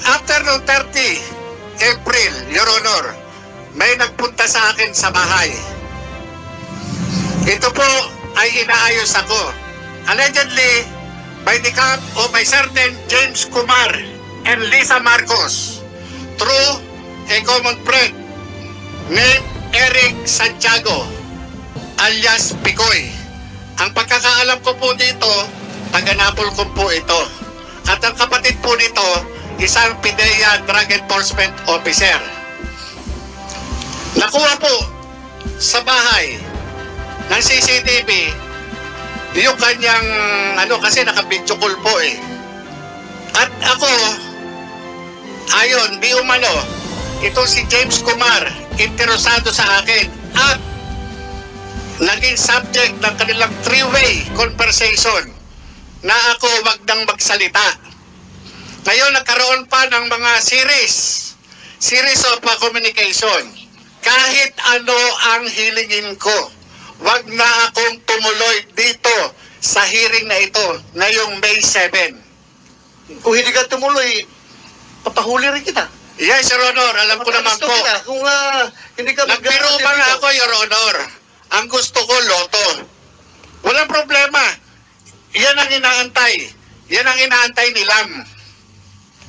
After no 30 April, Your Honor, may nagpunta sa akin sa bahay. Ito po ay inaayos ako. Allegedly, by the camp of my certain James Kumar and Lisa Marcos through a common friend named Eric Santiago alias Picoy. Ang pagkakaalam ko po dito, taga-Napolcom po ito. At ang kapatid po nito, isang PIDEA Drug Enforcement Officer. Nakuha po sa bahay ng CCTV yung kanyang kasi naka-video call po eh. At ako, ayon, di umano, ito si James Kumar, interesado sa akin at naging subject ng kanilang three-way conversation na ako wag nang magsalita. Ngayon nagkaroon pa ng mga series of communication. Kahit ano ang hilingin ko, wag na akong tumuloy dito sa hearing na ito ngayong May 7. Kung hindi ka tumuloy, papahuli rin kita. Yes, Your Honor, alam ko naman po. Kung hindi ka nagbiro pa nga ako, Your Honor. Ang gusto ko, loto. Walang problema. Yan ang inaantay. Yan ang inaantay ni Lam.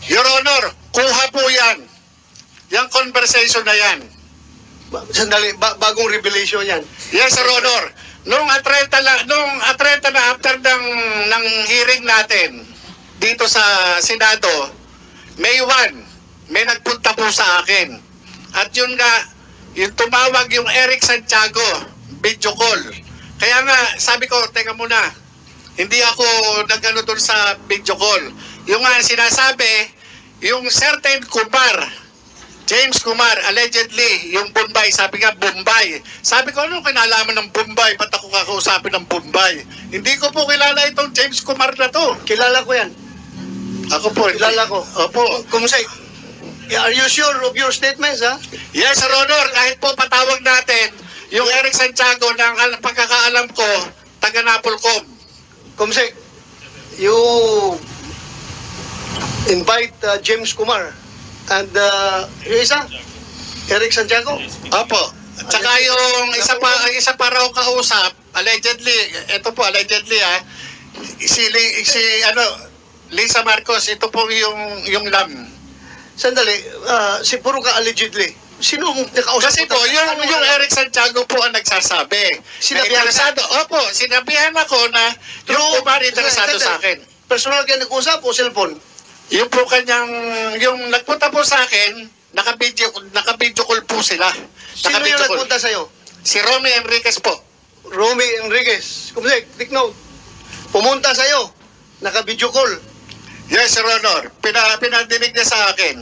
Your Honor, kuha po yan. Yung conversation na yan. Sandali, bagong revelation yan. Yes, Your Honor. Nung atreta na after ng hearing natin dito sa Senado, May 1, may nagpunta po sa akin. At yun nga, yung tumawag yung Eric Santiago, video call. Kaya nga, sabi ko, teka muna, hindi ako nagano doon sa video call. Yung nga sinasabi, yung certain Kumar, James Kumar, allegedly, yung Bombay, sabi nga Bombay. Sabi ko, ano kinalaman ng Bombay? Ba't ako kakausapin ng Bombay? Hindi ko po kilala itong James Kumar na to. Kilala ko yan. Ako po. Kilala ko. Opo. Kumusta? Are you sure of your statements, ha? Yes, Sir Honor. Kahit po patawag natin, yung Eric Santiago, ng pagkakaalam ko, taga-Napolcom. Kumusta? You invite James Kumar and yung isa, Eric Santiago? Opo. At saka yung isa pa raw kausap, allegedly, ito po, allegedly Lisa Marcos, ito po yung Lam. Sandali, si puro ka allegedly. Sino ang nakausap? Kasi po, yung Eric Santiago po ang nagsasabi. Sinabihan Opo, sinabihan ako na yung Kumar interesado sa akin. Personal kayo nag-usap o cellphone? Yung po yung nagpunta po sa akin, naka-video call po sila. Sino yung nagpunta sa'yo? Si Romy Enriquez po. Romy Enriquez. Kumusta? Take note. Pumunta sa'yo, naka-video call. Yes, Sir Honor. Pinadinig niya sa akin.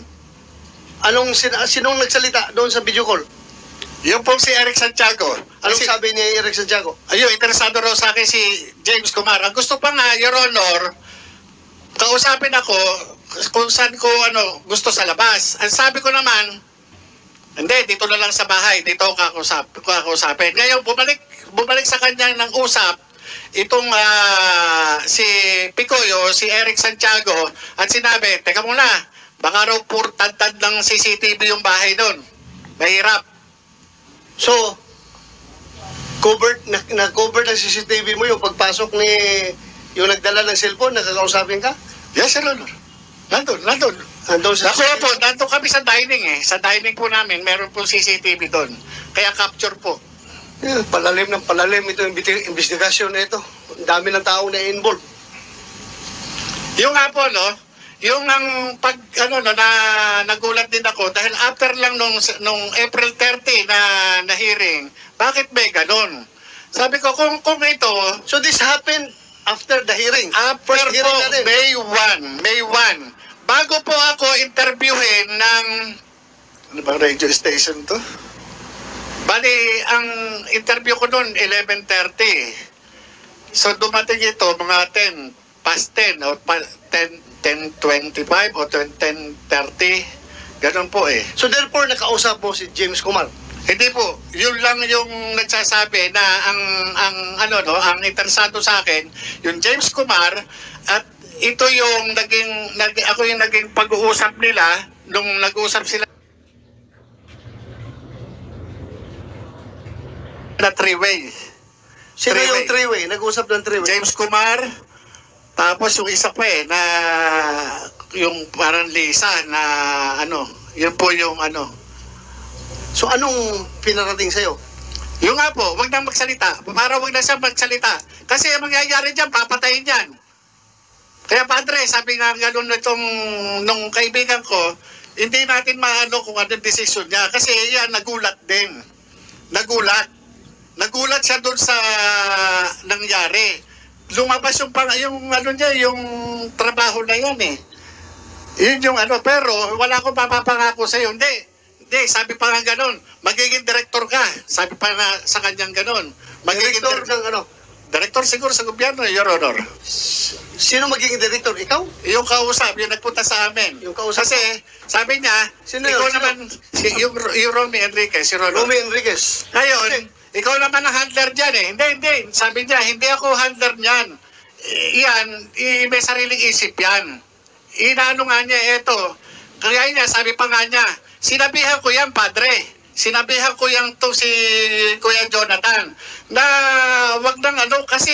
Sinong nagsalita doon sa video call? Yung po si Eric Santiago. Anong sabi ni Eric Santiago? Ayun, interesado raw sa akin si James Kumar. Ang gusto pa nga, Your Honor, kausapin ako kung saan ko gusto sa labas. Ang sabi ko naman, hindi, dito na lang sa bahay. Dito ako kakausapin. Ngayon, bumalik sa kanya ng usap itong si Picoy o si Eric Santiago at sinabi, teka muna, baka raw tad ng CCTV yung bahay doon. Mahirap. So, na-cover ng CCTV mo yung pagpasok ni yung nagdala ng cellphone, nakakausapin ka? Yes, Sir Honor. Nandun. Nandun sa nandun kami sa dining eh. Sa dining po namin, meron po CCTV doon. Kaya capture po. Yeah, palalim ito yung investigasyon na ito. Ang dami ng tao na involved. Yung nga po, yung ang nagulat din ako dahil after lang nung April 30 na hearing, bakit may ganun? Sabi ko, kung ito... So this happened after the hearing? After po, May 1. Bago po ako interviewin ng... Ano bang radio station to? Bali, ang interview ko noon, 11:30. So dumating ito, mga 10 past 10 o 10:25 o 10:30. Ganun po eh. So therefore, nakausap mo si James Kumar? Hindi po. Yun lang yung nagsasabi na ang interesado sa akin, yung James Kumar at ito yung ako yung naging pag-uusap nila nung nag-uusap sila na three-way. Sino yung Three-way. three-way? Nag-usap ng three-way. James Kumar, tapos yung isa pa na yung parang Lisa na yun po yung So anong pinarating sa'yo? Yung nga po, wag na magsalita. Para wag na siya magsalita. Kasi ang mangyayari dyan, papatayin yan. Kaya padre, sabi nga gano'n nung kaibigan ko, hindi natin maano kung anong desisyon niya. Kasi yan, nagulat din. Nagulat siya doon sa nangyari. Lumabas yung yung trabaho na yan eh. Yun yung pero wala akong papapangako sa'yo. Hindi, sabi pa nga gano'n, magiging director ka. Sabi pa nga sa kanyang gano'n. Director ng Director siguro sa gobyerno, Your Honor. Sino magiging director? Ikaw? Yung kausap, yung nagpunta sa amin. Yung kausap Kasi, sabi niya, Sino ikaw yun? naman, yung Romy Enriquez, si Ronald. Romy Enriquez. Ngayon, ikaw naman ang handler dyan eh. Hindi. Sabi niya, hindi ako handler niyan. Yan, may sariling isip yan. Inaano nga niya, kaya niya, sabi pa nga niya, sinabihan ko yan, padre. Sinabihan ko yan to si Kuya Jonathan na wag nang kasi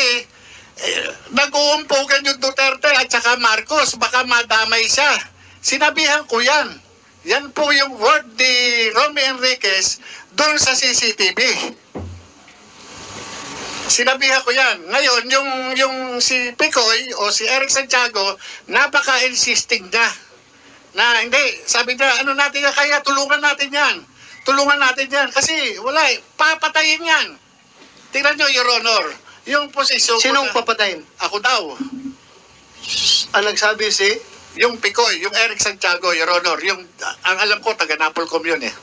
nag-uumpugan yung Duterte at saka Marcos, baka madamay siya. Sinabihan ko yan. Yan po yung word ni Romy Enriquez doon sa CCTV. Sinabihan ko yan. Ngayon, yung si Picoy o si Eric Santiago, napaka-insisting niya. Na hindi, sabi niya, natin na kaya, tulungan natin yan. Kasi wala papatayin yan. Tingnan nyo, Your Honor, yung posisyon Sinong papatayin? Ako daw. Ang nagsabi si? Yung Picoy, yung Eric Santiago, Your Honor, ang alam ko, taga Napolcom yun eh.